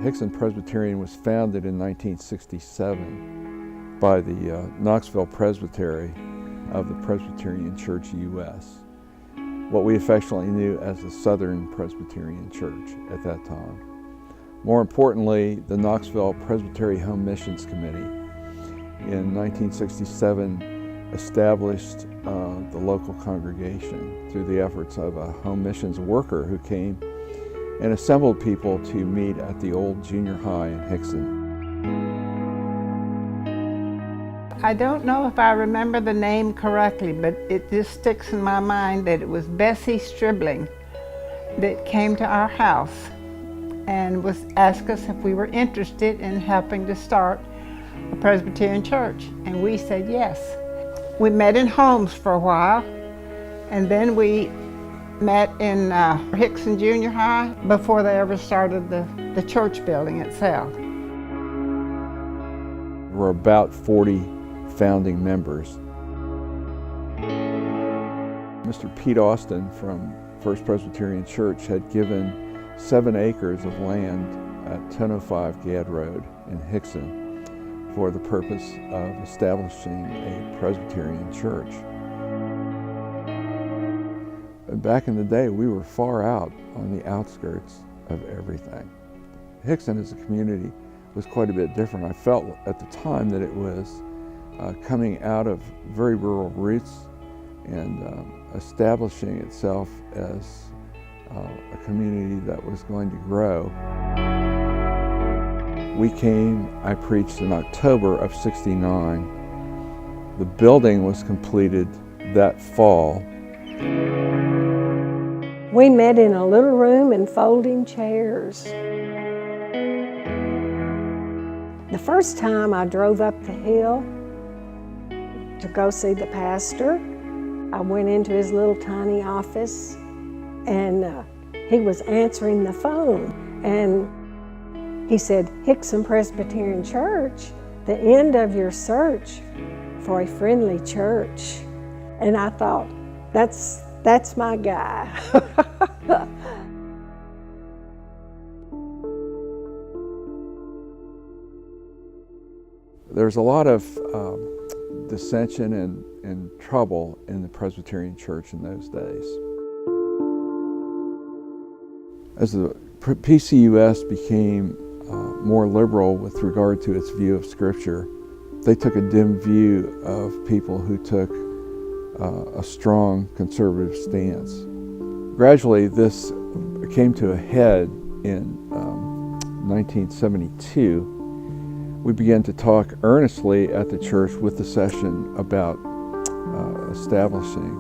Hickson Presbyterian was founded in 1967 by the Knoxville Presbytery of the Presbyterian Church U.S., what we affectionately knew as the Southern Presbyterian Church at that time. More importantly, the Knoxville Presbytery Home Missions Committee in 1967 established the local congregation through the efforts of a home missions worker who came and assembled people to meet at the old junior high in Hickson. I don't know if I remember the name correctly, but it just sticks in my mind that it was Bessie Stribling that came to our house and was asked us if we were interested in helping to start a Presbyterian church, and we said yes. We met in homes for a while, and then we met in Hickson Junior High before they ever started the church building itself. There were about 40 founding members. Mr. Pete Austin from First Presbyterian Church had given 7 acres of land at 1005 Gadd Road in Hickson for the purpose of establishing a Presbyterian church. Back in the day, we were far out on the outskirts of everything. Hickson as a community was quite a bit different. I felt at the time that it was coming out of very rural roots and establishing itself as a community that was going to grow. We came, I preached in October of '69. The building was completed that fall. We met in a little room in folding chairs. The first time I drove up the hill to go see the pastor, I went into his little tiny office and he was answering the phone, and he said, "Hickson Presbyterian Church, the end of your search for a friendly church." And I thought, that's my guy. There's a lot of dissension and trouble in the Presbyterian Church in those days. As the PCUS became more liberal with regard to its view of Scripture, they took a dim view of people who took a strong conservative stance. Gradually, this came to a head in 1972. We began to talk earnestly at the church with the session about establishing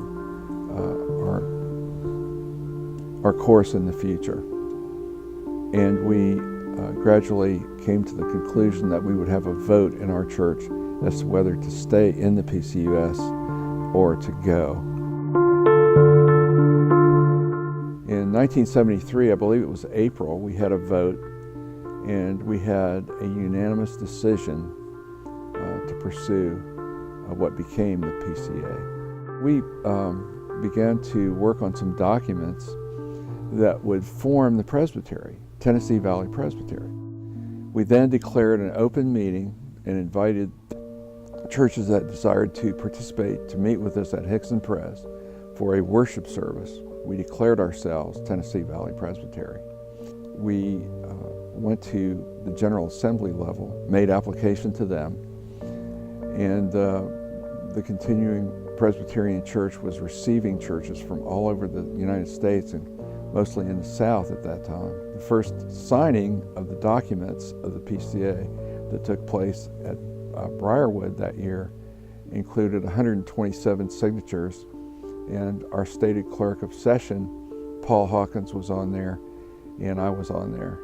our course in the future. And we gradually came to the conclusion that we would have a vote in our church as to whether to stay in the PCUS or to go. In 1973, I believe it was April, we had a vote, and we had a unanimous decision to pursue what became the PCA. We began to work on some documents that would form the Presbytery, Tennessee Valley Presbytery. We then declared an open meeting and invited churches that desired to participate to meet with us at Hickson Pres for a worship service. We declared ourselves Tennessee Valley Presbytery. We went to the General Assembly level, made application to them, and the continuing Presbyterian Church was receiving churches from all over the United States and mostly in the South at that time. The first signing of the documents of the PCA that took place at Briarwood that year included 127 signatures, and our stated clerk of session, Paul Hawkins, was on there, and I was on there.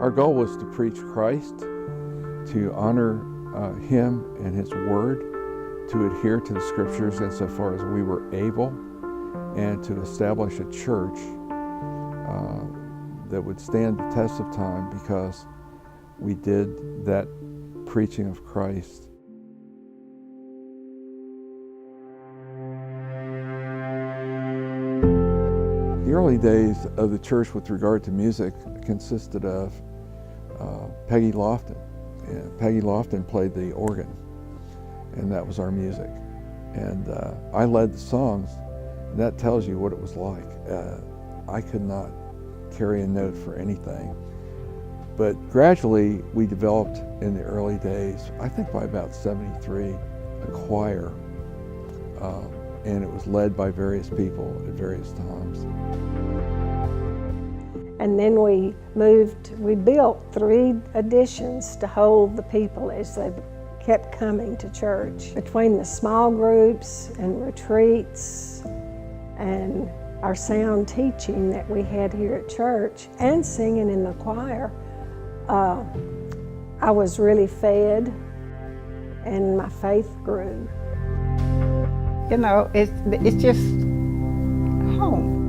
Our goal was to preach Christ, to honor Him and His Word, to adhere to the Scriptures insofar as we were able, and to establish a church that would stand the test of time because we did that preaching of Christ. The early days of the church with regard to music consisted of Peggy Lofton. And Peggy Lofton played the organ, and that was our music. And I led the songs, and that tells you what it was like. I could not carry a note for anything. But gradually we developed in the early days, I think by about 73, a choir. And it was led by various people at various times. And then we built 3 additions to hold the people as they kept coming to church. Between the small groups and retreats and our sound teaching that we had here at church and singing in the choir, I was really fed and my faith grew. You know, it's just home.